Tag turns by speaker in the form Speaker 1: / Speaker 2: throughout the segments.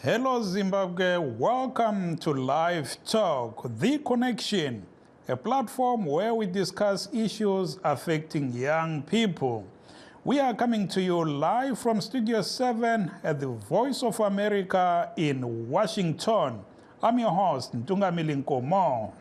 Speaker 1: Hello Zimbabwe, welcome to Livetalk, The Connection, a platform where we discuss issues affecting young people. We are coming to you live from Studio 7 at the Voice of America in Washington. I'm your host, Ntungamili Nkomo.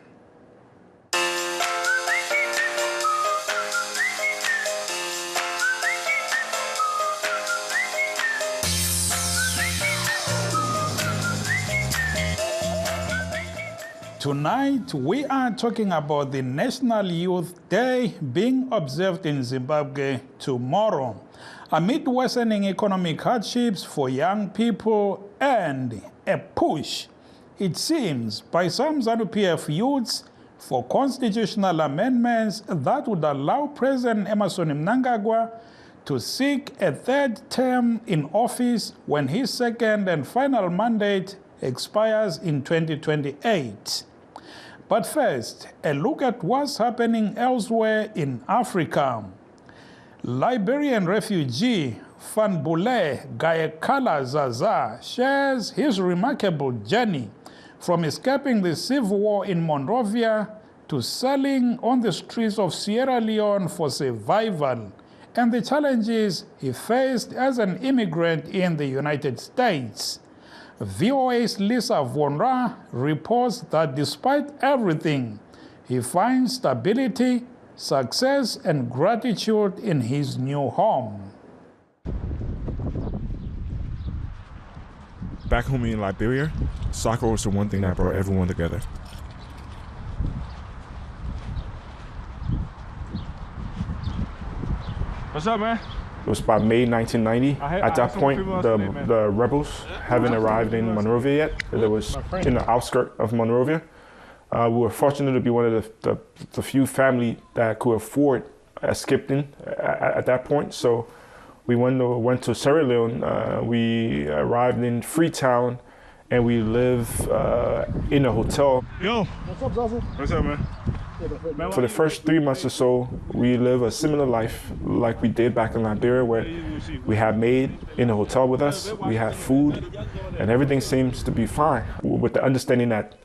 Speaker 1: Tonight, we are talking about the National Youth Day being observed in Zimbabwe tomorrow, amid worsening economic hardships for young people and a push, it seems, by some ZANU-PF youths for constitutional amendments that would allow President Emmerson Mnangagwa to seek a third term in office when his second and final mandate expires in 2028. But first, a look at what's happening elsewhere in Africa. Liberian refugee Fanbule Gayekala Zaza shares his remarkable journey from escaping the civil war in Monrovia to selling on the streets of Sierra Leone for survival and the challenges he faced as an immigrant in the United States. VOA's Lisa Vonra reports that despite everything, he finds stability, success, and gratitude in his new home.
Speaker 2: Back home in Liberia, soccer was the one thing that brought everyone together.
Speaker 3: What's up, man?
Speaker 2: It was by May 1990. At that point, the rebels haven't arrived in Monrovia yet. They was in the outskirts of Monrovia. We were fortunate to be one of the few family that could afford escaping at that point. So we went to Sierra Leone. We arrived in Freetown, and we live in a hotel.
Speaker 3: Yo, what's up, Zaza? What's up, man?
Speaker 2: For the first 3 months or so, we live a similar life like we did back in Liberia, where we had maid in the hotel with us, we had food, and everything seems to be fine. With the understanding that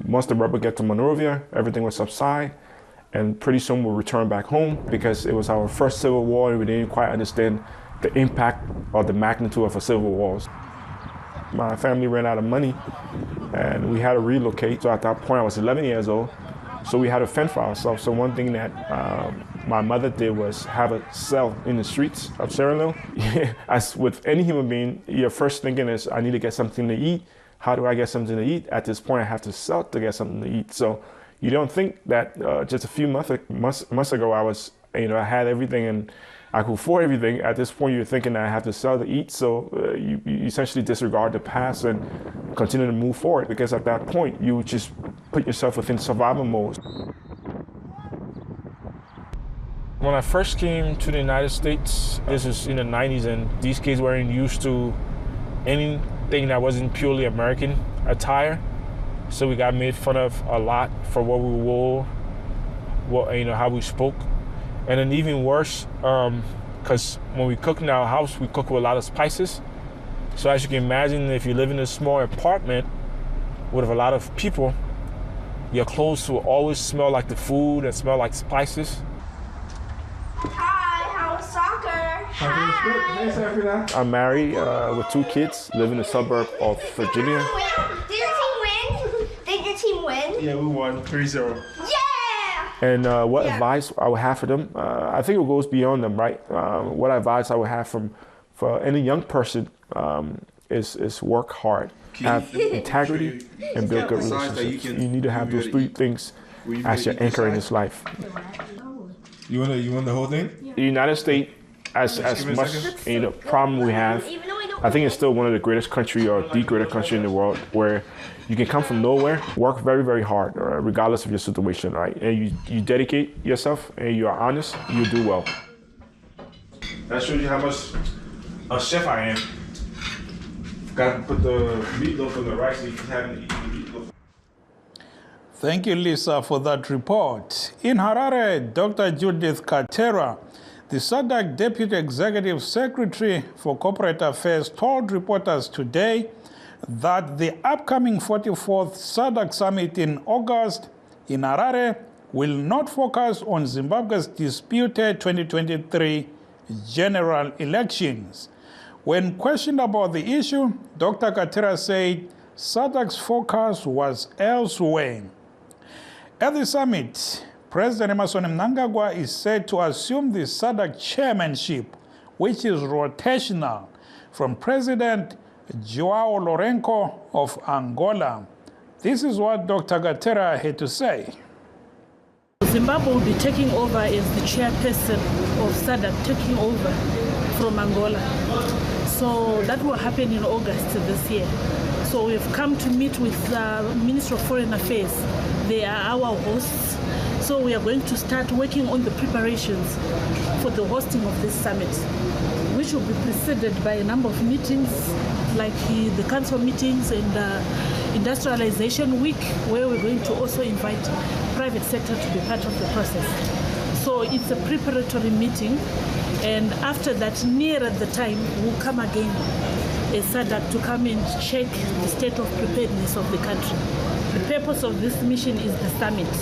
Speaker 2: once the rebel get to Monrovia, everything will subside, and pretty soon we'll return back home, because it was our first civil war and we didn't quite understand the impact or the magnitude of a civil war. My family ran out of money and we had to relocate. So at that point I was 11 years old. So we had to fend for ourselves. So one thing that my mother did was have a cell in the streets of Sierra Leone. As with any human being, your first thinking is, I need to get something to eat. How do I get something to eat? At this point, I have to sell to get something to eat. So you don't think that just a few months ago, I had everything and I could afford everything. At this point, you're thinking that I have to sell to eat. So you essentially disregard the past and continue to move forward, because at that point, you just put yourself within survival mode.
Speaker 4: When I first came to the United States, this is in the 90s, and these kids weren't used to anything that wasn't purely American attire. So we got made fun of a lot for what we wore, how we spoke. And then even worse, because when we cook in our house, we cook with a lot of spices. So as you can imagine, if you live in a small apartment with a lot of people, your clothes will always smell like the food and smell like spices.
Speaker 5: Hi, how was soccer? Hi.
Speaker 2: I'm married with 2 kids, live in the suburb of Virginia.
Speaker 5: Did your team win? Did your team win?
Speaker 3: Yeah, we won 3-0.
Speaker 5: Yeah!
Speaker 2: And what advice I would have for them? I think it goes beyond them, right? What advice I would have for any young person is work hard, have integrity, and build good relationships. You need to have those 3 things as your anchor in this life.
Speaker 3: You want the whole thing?
Speaker 2: The United States, as much problem we have, I think it's still one of the greatest country, or the greatest country in the world, where you can come from nowhere, work very, very hard, regardless of your situation, right? And you dedicate yourself and you are honest, you do well.
Speaker 3: That shows you how much a chef I am. Got to put the meatloaf on the rice so you can have it eat the meatloaf.
Speaker 1: Thank you, Lisa, for that report. In Harare, Dr. Judith Katera, the SADC Deputy Executive Secretary for Corporate Affairs, told reporters today that the upcoming 44th SADC summit in August in Harare will not focus on Zimbabwe's disputed 2023 general elections. When questioned about the issue, Dr. Katera said SADC's focus was elsewhere. At the summit, President Emmerson Mnangagwa is said to assume the SADC chairmanship, which is rotational, from President João Lourenço of Angola. This is what Dr. Katera had to say.
Speaker 6: Zimbabwe will be taking over as the chairperson of SADC, taking over from Angola. So that will happen in August this year. So we've come to meet with the Minister of Foreign Affairs. They are our hosts. So we are going to start working on the preparations for the hosting of this summit, which will be preceded by a number of meetings, like the council meetings and industrialization week, where we're going to also invite private sector to be part of the process. So it's a preparatory meeting, and after that, nearer the time, we'll come again as SADC to come and check the state of preparedness of the country. The purpose of this mission is the summit.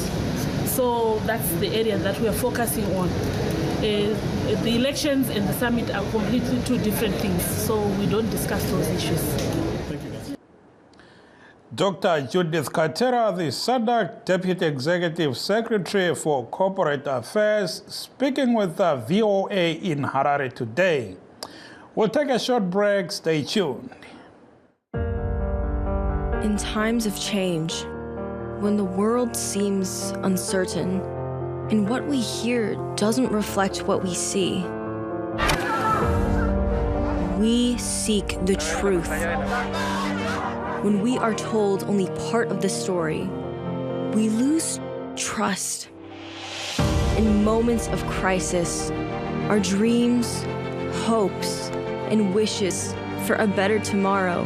Speaker 6: So that's the area that we are focusing on. The elections and the summit are completely two different things, so we don't discuss those issues.
Speaker 1: Thank you. Dr. Judith Katera, the SADC Deputy Executive Secretary for Corporate Affairs, speaking with the VOA in Harare today. We'll take a short break. Stay tuned.
Speaker 7: In times of change, when the world seems uncertain and what we hear doesn't reflect what we see, we seek the truth. When we are told only part of the story, we lose trust. In moments of crisis, our dreams, hopes, and wishes for a better tomorrow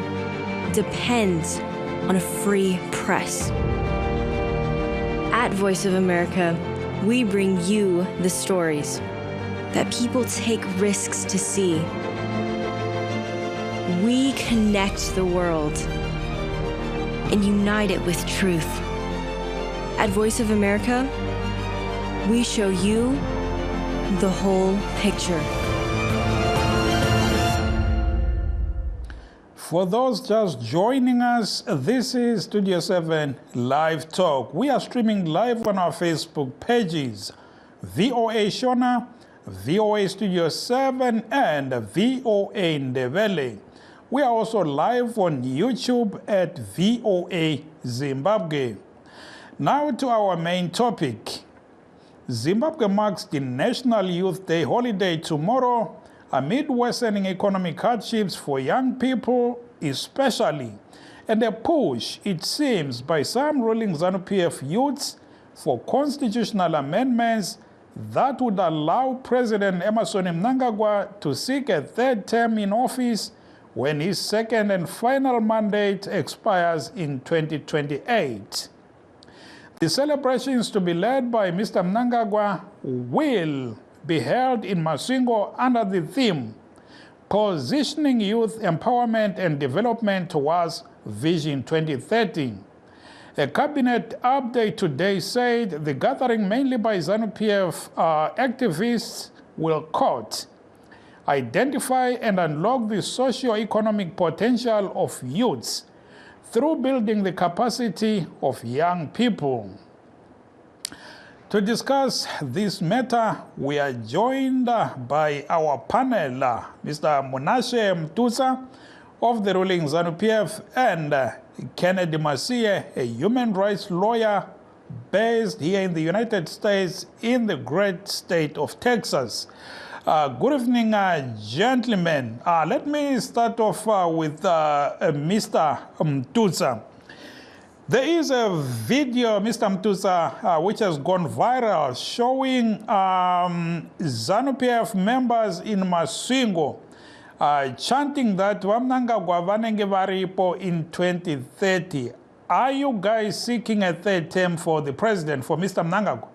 Speaker 7: depend on a free press. At Voice of America, we bring you the stories that people take risks to see. We connect the world and unite it with truth. At Voice of America, we show you the whole picture.
Speaker 1: For those just joining us, this is Studio 7 Live Talk. We are streaming live on our Facebook pages, VOA Shona, VOA Studio 7, and VOA Ndebele. We are also live on YouTube at VOA Zimbabwe. Now to our main topic. Zimbabwe marks the National Youth Day holiday tomorrow amid worsening economic hardships for young people especially, and a push, it seems, by some ruling ZANU-PF youths for constitutional amendments that would allow President Emmerson Mnangagwa to seek a third term in office when his second and final mandate expires in 2028. The celebrations to be led by Mr. Mnangagwa will be held in Masingo under the theme, Positioning Youth Empowerment and Development Towards Vision 2030. A cabinet update today said the gathering, mainly by ZANU-PF activists, will, quote, identify and unlock the socio-economic potential of youths through building the capacity of young people. To discuss this matter, we are joined by our panel, Mr. Munashe Mtusa of the ruling ZANU-PF and Kennedy Masie, a human rights lawyer based here in the United States in the great state of Texas. Good evening, gentlemen. Let me start off with Mr. Mtusa. There is a video, Mr. Mtusa, which has gone viral showing ZANU-PF members in Masingo chanting that Mnangagwa vanenge varipo in 2030. Are you guys seeking a third term for the president, for Mr. Mnangagwa?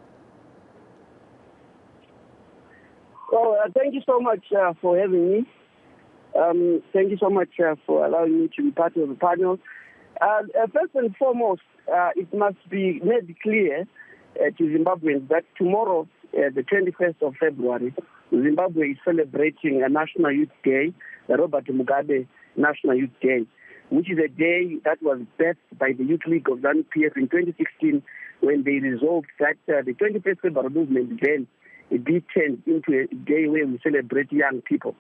Speaker 8: Well, thank you so much for having me. Thank you so much for allowing me to be part of the panel. First and foremost, it must be made clear to Zimbabweans that tomorrow, the 21st of February, Zimbabwe is celebrating a National Youth Day, the Robert Mugabe National Youth Day, which is a day that was birthed by the Youth League of ZANU-PF in 2016 when they resolved that the 21st February movement then be turned into a day where we celebrate young people.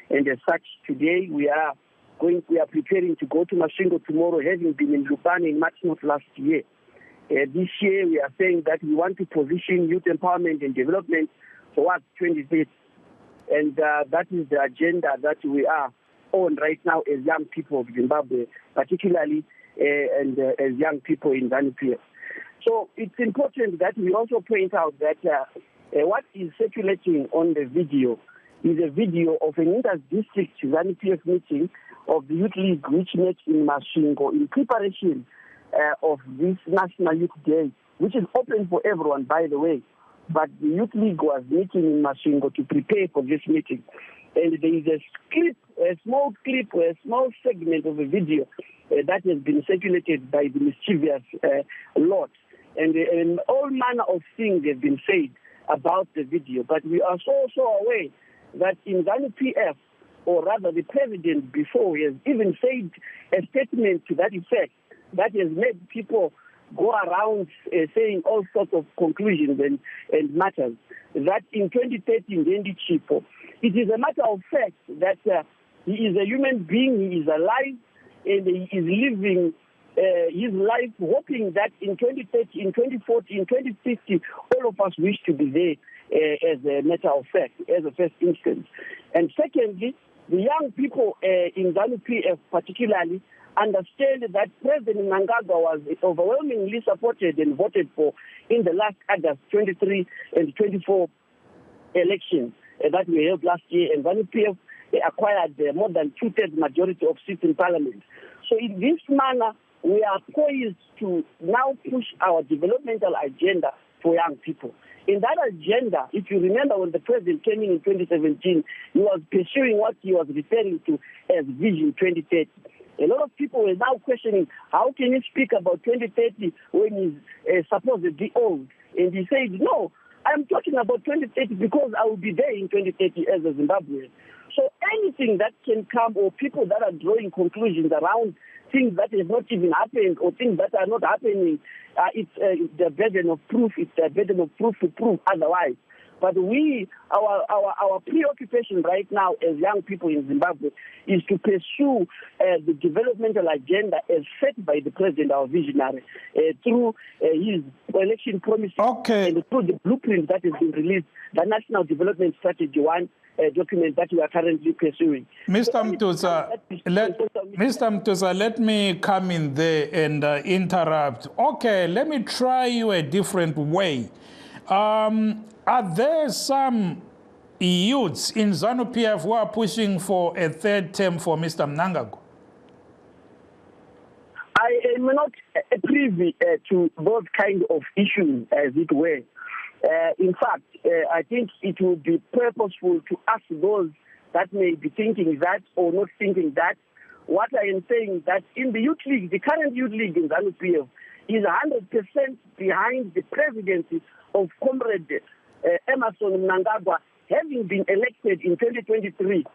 Speaker 8: And as such, today we are preparing to go to Masvingo tomorrow, having been in Lupane in March of last year. This year we are saying that we want to position youth empowerment and development towards 2030. And that is the agenda that we are on right now as young people of Zimbabwe, particularly and as young people in ZANU-PF. So it's important that we also point out that what is circulating on the video is a video of an inter-district ZANU-PF meeting of the Youth League, which met in Masvingo in preparation of this National Youth Day, which is open for everyone, by the way. But the Youth League was meeting in Masvingo to prepare for this meeting. And there is a small segment of a video that has been circulated by the mischievous lot. And all manner of things have been said about the video. But we are so aware that in ZANU-PF, or rather the president before, has even said a statement to that effect that has made people go around saying all sorts of conclusions and matters. That in 2013, it is a matter of fact that he is a human being, he is alive, and he is living his life hoping that in 2030, in 2040, in 2050, all of us wish to be there as a matter of fact, as a first instance. And secondly, the young people in ZANU-PF particularly understand that President Mnangagwa was overwhelmingly supported and voted for in the last August 23 and 24 elections that we held last year, and ZANU-PF acquired more than 2/3 majority of seats in parliament. So in this manner, we are poised to now push our developmental agenda for young people. In that agenda, if you remember when the president came in 2017, he was pursuing what he was referring to as Vision 2030. A lot of people were now questioning, how can you speak about 2030 when he's supposedly old? And he said, no, I'm talking about 2030 because I will be there in 2030 as a Zimbabwean. So anything that can come, or people that are drawing conclusions around things that have not even happened or things that are not happening, it's the burden of proof. It's the burden of proof to prove otherwise. But our preoccupation right now as young people in Zimbabwe is to pursue the developmental agenda as set by the president, our visionary, through his election promises and through the blueprint that has been released, the National Development Strategy 1 document that we are currently pursuing. Mr.
Speaker 1: Mtusa, let me come in there and interrupt. Okay, let me try you a different way. Are there some youths in ZANU-PF who are pushing for a third term for Mr. Mnangagwa?
Speaker 8: I am not privy to those kind of issues, as it were. In fact, I think it would be purposeful to ask those that may be thinking that or not thinking that. What I am saying that in the youth league, the current youth league in ZANU-PF is 100% behind the presidency of Comrade Emmerson Mnangagwa, having been elected in 2023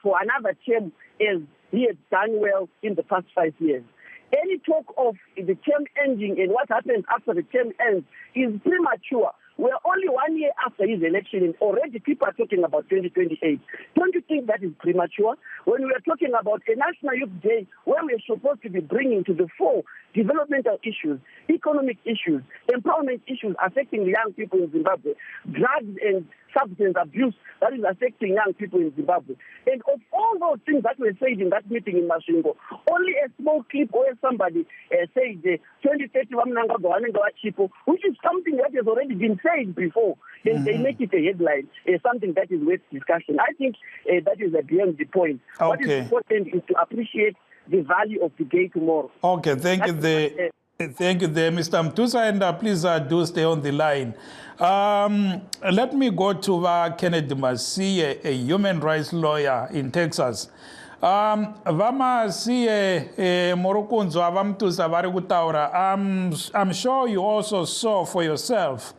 Speaker 8: for another term, as he had done well in the past 5 years. Any talk of the term ending and what happens after the term ends is premature. We're only 1 year after his election and already people are talking about 2028. Don't you think that is premature? When we are talking about a National Youth Day where we're supposed to be bringing to the fore developmental issues, economic issues, empowerment issues affecting the young people in Zimbabwe, drugs and substance abuse that is affecting young people in Zimbabwe. And of all those things that were said in that meeting in Masvingo, only a small clip where somebody said 2030 which is something that has already been said before, and they make it a headline, something that is worth discussion. I think that is beyond the point. What is important is to appreciate the value of the day tomorrow.
Speaker 1: Okay, thank you. Thank you there, Mr. Mtusa, and please do stay on the line. Let me go to Kennedy Masiye, a human rights lawyer in Texas. Vamasiye Morukunzo Avamtusa Varikutaura. I'm sure you also saw for yourself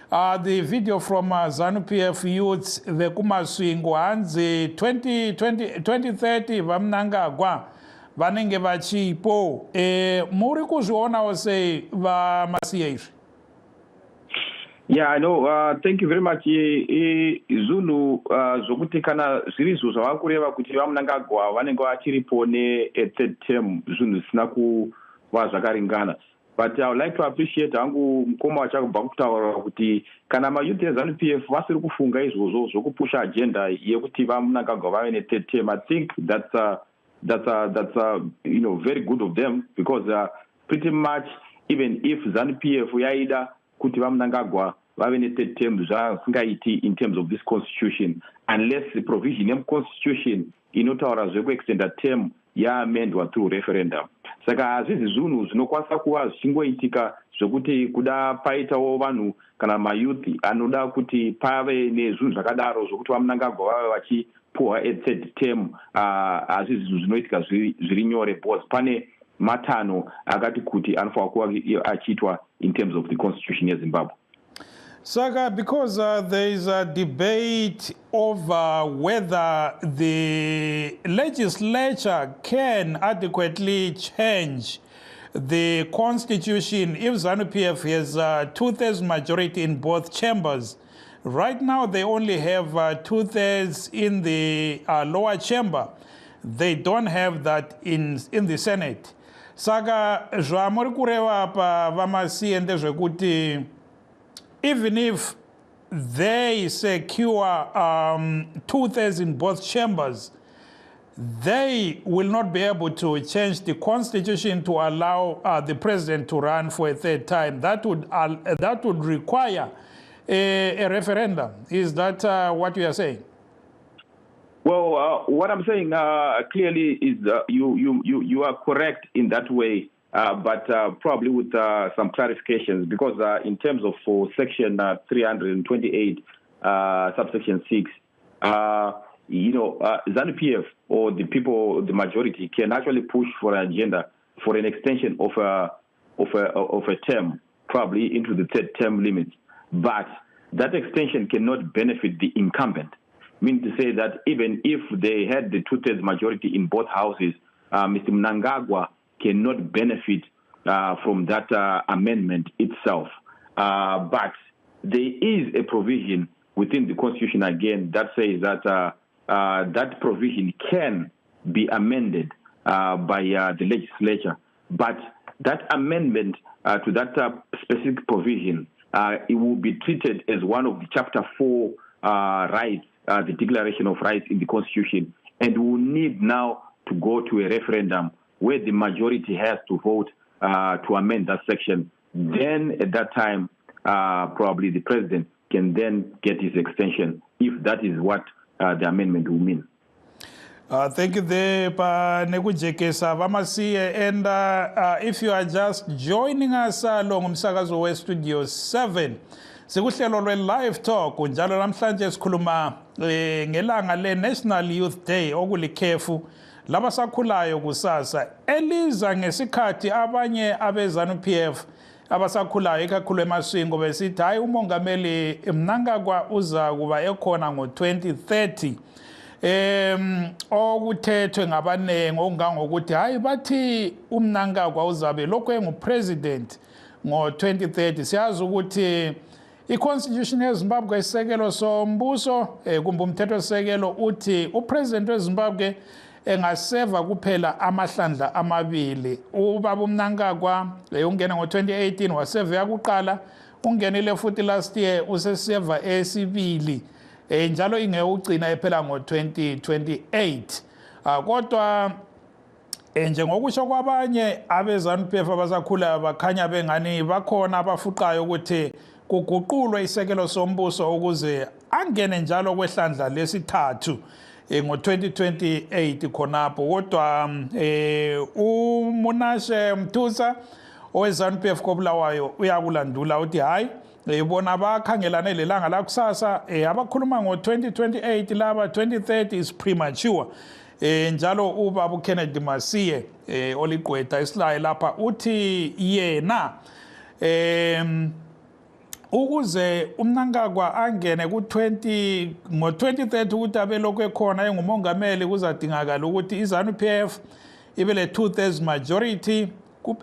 Speaker 1: the video from ZANU-PF youths, the Kumaswingo, Hanzi 2030 Vamnangagwa. Vanenge vachipo muri kuzviona ose Vamasiye.
Speaker 9: Yeah, I know. Thank you very much. Zulu zokuti kana zvirizo zvavakureva kuti vamunangagwa vanenge vachiripo ne-third term zvinhu zvisina kuva zvakaringana. But I would like to appreciate hangu mukoma wachakubva kutaura kuti kana mayouth eZANU-PF vasiri kufunga izvozvo zvokupusha agenda yekuti vamunangagwa vave ne-third term. I think that's very good of them, because pretty much even if ZANU-PF yaida kuti vamunangagwa vave ne-third term zvasingaiti in terms of this constitution, unless the provision yemuconstitution inotaura zvekuextenda term yaamendwa through referendum. Saka hazvizi zvinhu zvinokwanisa kuva zvichingoitika zvokuti kuda paitawo vanhu kana mayouth anoda kuti pave nezvinhu zvakadaro zvokuti vamunangagwa vave vachipuhwa a-third term. Hazvizi zvinhu zvinoitika zviri nyore, because pane matanho akati kuti anofanira kuva achiitwa in terms of the constitution yeZimbabwe.
Speaker 1: Saka, because there is a debate over whether the legislature can adequately change the constitution if ZANU-PF has 2/3 majority in both chambers. Right now, they only have 2/3 in the lower chamber. They don't have that in the Senate. Saka, zvamuri kureva pa Vamasiye ndezvekuti even if they secure 2/3 in both chambers, they will not be able to change the constitution to allow the president to run for a third time. That would require a referendum. Is that what you are saying?
Speaker 9: Well, what I'm saying clearly is you are correct in that way. But probably with some clarifications, because in terms of for section 328, subsection 6, ZANU-PF or the people, the majority, can actually push for an agenda for an extension of a term, probably into the third term limit. But that extension cannot benefit the incumbent. Meaning to say that even if they had the 2/3 majority in both houses, Mr. Mnangagwa cannot benefit from that amendment itself. But there is a provision within the Constitution, again, that says that that provision can be amended by the legislature. But that amendment to that specific provision, it will be treated as one of the Chapter 4 rights, the Declaration of Rights in the Constitution, and will need now to go to a referendum where the majority has to vote to amend that section. Then at that time, probably the president can then get his extension, if that is what the amendment will mean.
Speaker 1: Thank you there, Nekujekesa Vamasiye. And if you are just joining us along umsakazo we Studio 7, sikuhlelo lwe-Livetalk, njalo namhlanje sikhuluma ngelanga le-National Youth Day okulikhefu labasakhulayo kusasa eliza ngesikhathi abanye abe-ZANU-PF abasakhulayo ikakhulu emaswingo besithi hayi umongameli Mnangagwa uza kuba ekhona ngo-2030. Okuthethwe ngabanengi okungangokuthi hayi bathi uMnangagwa uzabe lokho engupresident ngo-2030. Siyazi ukuthi i-constitution yeZimbabwe isekelo sombuso kumbe umthetho-sekelo uthi upresident weZimbabwe engaseva kuphela amahlandla amabili. Ubaba uMnangagwa ungene ngo-2018 waseva yakuqala, ungenile futhi last year useseva esibili, njalo ingekugcina ephela ngo-2028. Kodwa njengokusho kwabanye abe-ZANU-PF abasakhulayo bakhanya bengani bakhona abafuqayo ukuthi kuguqulwe isekelo sombuso ukuze angene njalo kwehlandla lesithathu ngo-2028 khonapho. Kodwa uMunashe Mtusa oweZANU-PF koBulawayo uyakulandula uthi hayi bona bakhangelane lelanga lakusasa abakhuluma ngo-2028 laba 2030 is premature. Njalo ubaba uKennedy Masiye oliqwetha isilaye lapha uthi yena ukuze umnankagwa angene ngo-2030 ukuthi abe lokhu ekhona engumongameli kuzadingakala ukuthi iZANU-PF ibe le 2/3 majority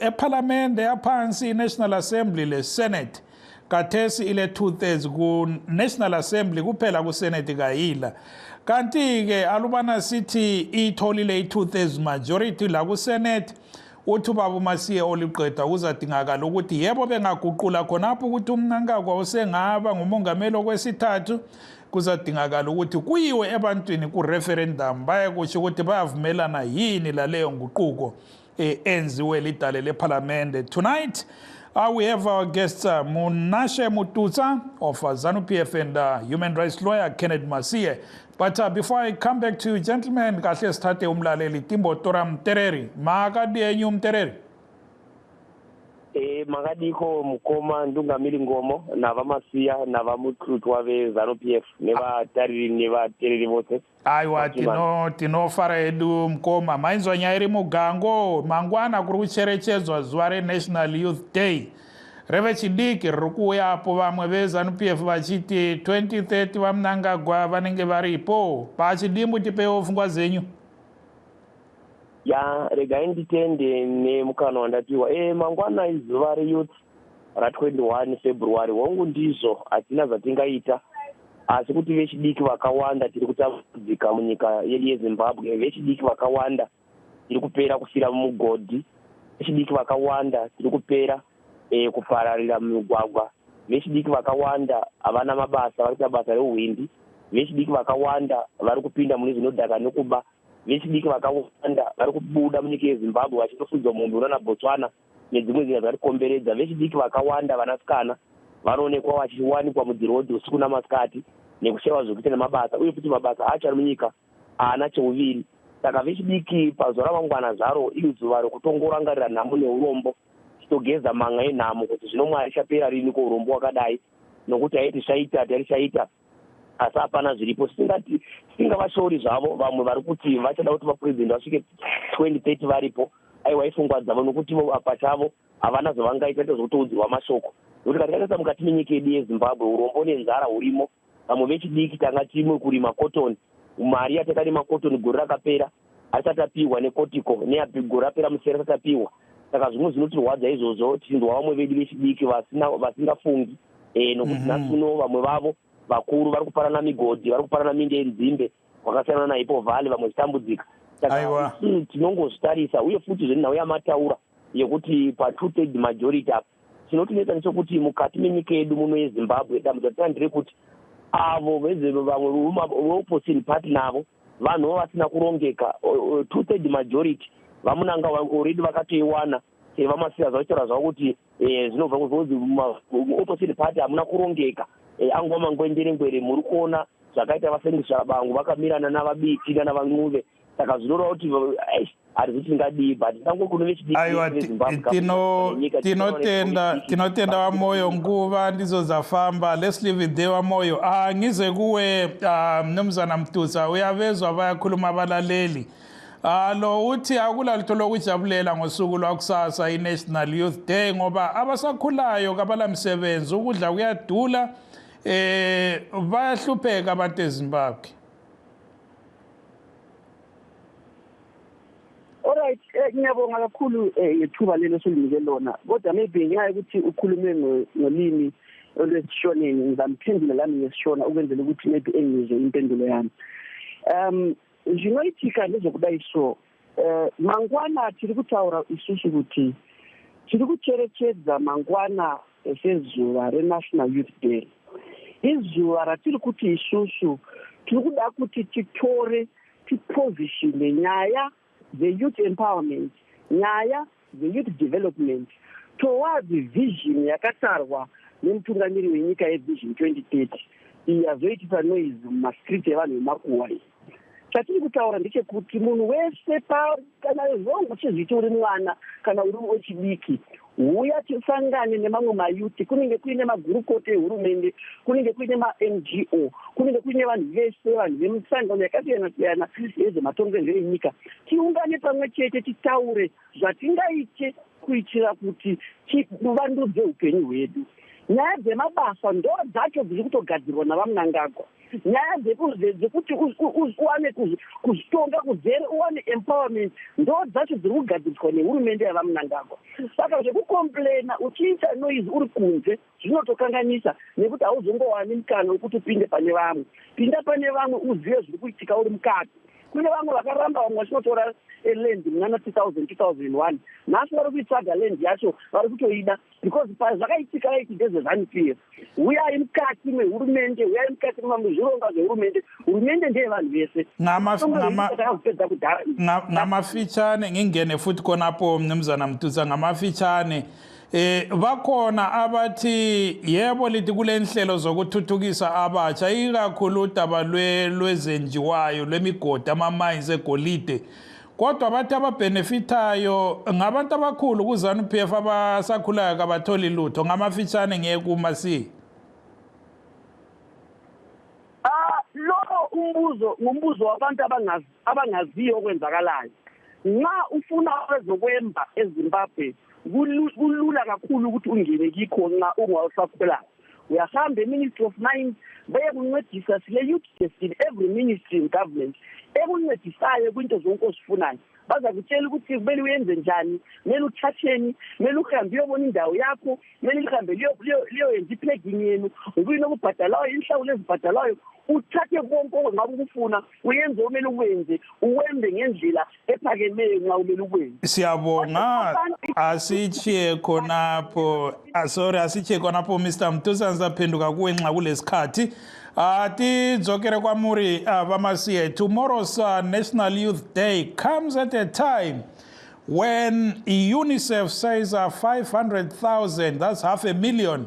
Speaker 1: eParliament yaphansi iNational Assembly le-Senate kathesi ile 2/3 ku-National Assembly kuphela ku-Senate kayila. Kanti-ke alubana sithi itholile i-2/3 majority la ku-Senate uthi ubaba uMasiye oliqeda kuzadingakala ukuthi yebo bengaguqula khonapho ukuthi umnankagwa usengaba ngumongameli okwesithathu kuzadingakala ukuthi kuyiwe ebantwini ku-referendum baye kusho ukuthi bayavumelana yini laleyo nguquko enziwe lidale leParliament. Tonight we have our guests Munashe Mututsa of ZANU-PF and human rights lawyer Kennedy Masiye. But before I come back to you, gentlemen, kahle sithathe umlaleli Timbo Tora Mtereri. Makadi enyu Mtereri?
Speaker 10: Makadiko mukoma ndungamiri ngomo navamasiya navamututwa veZANU-PF nevatariri nevatereri vose.
Speaker 1: Aiwa tinofara edu mukoma mainzwa nyaya iri mugango mangwana kuri kucherechedzwa zuva reNational Youth Day. Reve chidiki riri kuuyapo vamwe veZANU-PF vachiti 2030 vamunangagwa vanenge varipo pachidimbu tipewo pfungwa zenyu.
Speaker 10: Ya regai nditende nemukana wandapiwa mangwana izuva reyouth ra21 February hongu ndizvo hatina zvatingaita asi kuti vechidiki vakawanda tiri kutambudzika munyika yedu yeZimbabwe. Vechidiki vakawanda tiri kupera kufira mumugodhi. Vechidiki vakawanda tiri kupera kupararira mumigwagwa. Vechidiki vakawanda havana mabasa vari kuita basa reuhwindi. Vechidiki vakawanda vari kupinda mune zvinodhaka nekuba. Vechidiki vakawanda vari kubuda munyika yeZimbabwe vachitofudzwa mumbi unoona Botswana nedzimwe nyika dzatikomberedza. Vechidiki vakawanda vanasikana vanoonekwa vachiwanikwa mudhirodhi usiku namasikati nekushayiwa zvekuita nemabasa uye futi mabasa acho ari munyika haana cheuviri. Saka vechidiki pazuva ramangwana zvaro iri zuva rokutongorangarira nhamo neurombo togeza manga enhamo kuti zvino Mwari chapera rini urombo wakadai nokuti haiti shaita tari shaita asi hapana zviripo. Tisingavashori zvavo vamwe vari kuti vachada kuti vapurezidendi vasvike 2030 varipo aiwa ifungwa dzavo nokuti pachavo havana zvavangaita zvekutoudzirwa mashoko nokuti katarisa mukati menyika yedu yeZimbabwe urombo nenzara hurimo. Vamwe vechidiki tanga timwe kurima cotton, mari yatakarima cotton gore rakapera asati apiwa nekotiko gore rapera musere asati apiwa. Saka zvimwe zvinotirwadza izvozvo tichinzwa vamwe vedu vechidiki vasingafungi nokuti nhasi uno vamwe vavo vakuru vari kuparana migodhi vari kuparana minde yenzimbe kwakasiyana naipo vhali vamwe chitambudzika. Saka tinongozvitarisa uye futi zvenhau yamataura yekuti pa2/3 majority apa chinotinetsa nechekuti mukati menyika yedu muno yeZimbabwe dambudziko ratina nderekuti avo vamwe veopposition party navo vanhu vasina kurongeka. 2/3 majority vamunanga already vakatoiwana vamasiya zvachitaura zvavo kuti zvinobva kuzonzi opposition party hamuna kurongeka angova mangwenderengwere muri kuona zvakaita vasengisa bangu vakamirana navabiti navanuve. Saka zvinoreva kuti hatizi tingadii but tango kuno
Speaker 1: tinotenda wamoyo nguva ndizo dzafamba. Let's leave it there wamoyo. Ngize kuwe mnumzana Mtutsa uyavezwa bayakhuluma abalaleli lo uthi akula lutho lokujabulela ngosuku lwakusasa iNational Youth Day ngoba abasakhulayo kabala msebenzi ukudla kuyadula bayahlupheka abantu eZimbabwe.
Speaker 8: Alright, ngiyabonga kakhulu ithuba lelo solinike lona. Kodwa maybe ngenxa yokuthi ukhulume ngolimi olwesishoneni ngizamphendula lami ngesishona ukwenzela ukuthi maybe engizwe impendulo yami. Zvinoitika ndezvekudai so mangwana tiri kutaura isusu kuti tiri kucherechedza mangwana sezuva reNational Youth Day. Izuva ratiri kuti isusu tiri kuda kuti titore tipositione nyaya the youth empowerment, nyaya the youth development towards the vision yakatarwa nemutungamiri wenyika yevision 2030 yazoitisa noise mumastriti evanhu vemakuwa. Chatiri kutaura ndechekuti munhu wese kana zvongo chezviito uri mwana kana uri wechidiki uya tisangane nemamwe mayuti, kunenge kuine magurukota ehurumende, kunenge kuine ma-NGO, kunenge kuine vanhu vese, vanhu vemisangano yakasiyana-siyana yezvematongerwo enyika. Tiungane pamwe chete titaure zvatingaite kuitira kuti tivandudze upenyu hwedu. Nyaya dzemabasa ndo dzacho dziri kutogadzirwa navamnangagwa. Nyaya dzekuti uwane kuzvitonga kuzere, uwane empowerment, ndo dzacho dziri kugadziriswa nehurumende yavamnangagwa. Saka zvekukomplena uchiita noise uri kunze zvinotokanganisa, nekuti hauzongowani mukana wekuti upinde pane vamwe. Pinda pane vamwe uzive zviri kuitika uri mukati. Kune vamwe vakaramba, vamwe vachinotora land muna 2001 nhasi vari kuitsvaga land yacho, vari kutoida because zvakaitika ndezvezanu-PF. Uyai mukati mehurumende, uyai mukati mezvironga zvehurumende. Hurumende ndeye vanhu vese.
Speaker 1: Ngamafitshane ngingene futhi khonapo mnumzana Mtuza, ngamafitshane bakhona abathi yebo lithi kule nhlelo zokuthuthukisa abatsha, ikakhulu udaba lwezenjiwayo lwemigodi, ama-mines egolide, kodwa bathi ababhenefithayo ngabantu abakhulu kuzanu-PF abasakhulayo kabatholi lutho. Ngamafitshane ngeke kumasi.
Speaker 8: Lo ngumbuzo wabantu abangaziyo okwenzakalayo. Nxa ufuna ezokwemba eZimbabwe kulula kakhulu ukuthi ungene kikho nxa ungasakhulayo. Uyahamba eMinistry of Mines bayekuncedisa, sile youth desk in every ministry in government ekuncedisayo kwinto zonke ozifunayo. Baza kutshela ukuthi kumele uyenze njani, kumele uthatheni, kumele uhambe uyobona indawo yakho, kumele uhambe liyoyenza i-pegging yenu, ukuyini okubhadalayo, inhlawulo ezibhadalayo, uthathe konke ongabe ukufuna, uyenze omele ukwenze, uwembe ngendlela ephakemeyo nxa umele ukwenze.
Speaker 1: Siyabonga, asitshiye khonapho, asitshiye khonapho Mr. Mtuza, ngizaphenduka kuwe nxa kulesikhathi. Tidzokere kwamuri vamasiye. Tomorrow's National Youth Day comes at a time when UNICEF says 500,000, that's 500,000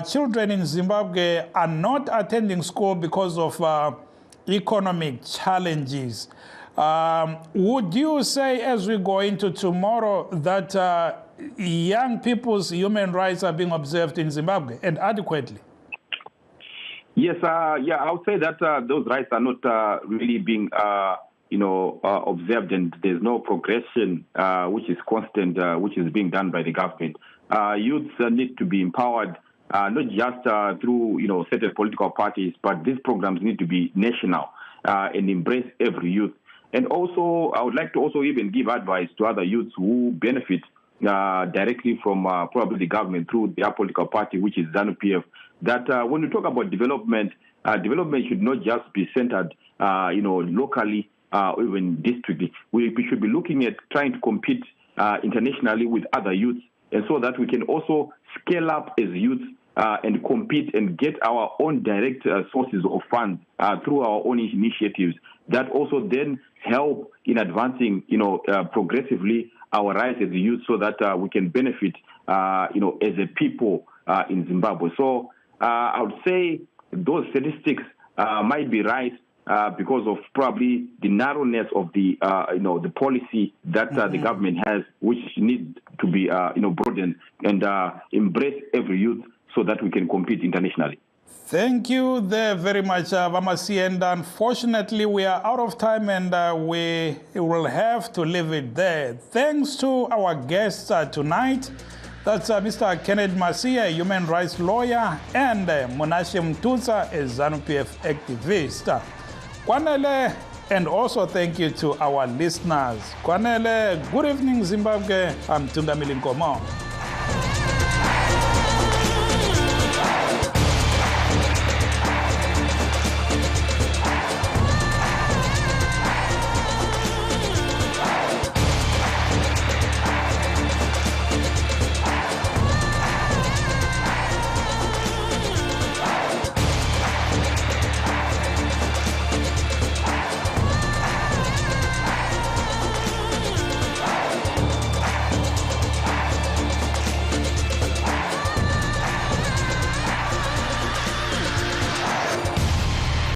Speaker 1: children in Zimbabwe are not attending school because of economic challenges. Would you say, as we go into tomorrow, that young people's human rights are being observed in Zimbabwe and adequately?
Speaker 9: Yes, I would say that those rights are not really being, observed, and there's no progression which is constant, which is being done by the government. Youths need to be empowered, not just through, certain political parties, but these programs need to be national and embrace every youth. And also, I would like to also even give advice to other youths who benefit directly from probably the government through their political party, which is ZANU-PF, that when we talk about development, development should not just be centered, locally or even districtly. We should be looking at trying to compete internationally with other youths, and so that we can also scale up as youths and compete and get our own direct sources of funds through our own initiatives that also then help in advancing, progressively our rights as youth, so that we can benefit, as a people in Zimbabwe. So I would say those statistics might be right because of probably the narrowness of the, the policy that the government has, which needs to be, broadened and embrace every youth so that we can compete internationally.
Speaker 1: Thank you there very much, Vamasi. And unfortunately, we are out of time and we will have to leave it there. Thanks to our guests tonight. That's Mr. Kenneth Masia, a human rights lawyer, and Monashe Mtuza, a ZANU-PF activist. Kwanele, and also thank you to our listeners. Kwanele, good evening, Zimbabwe. I'm Tundamili Nkomo.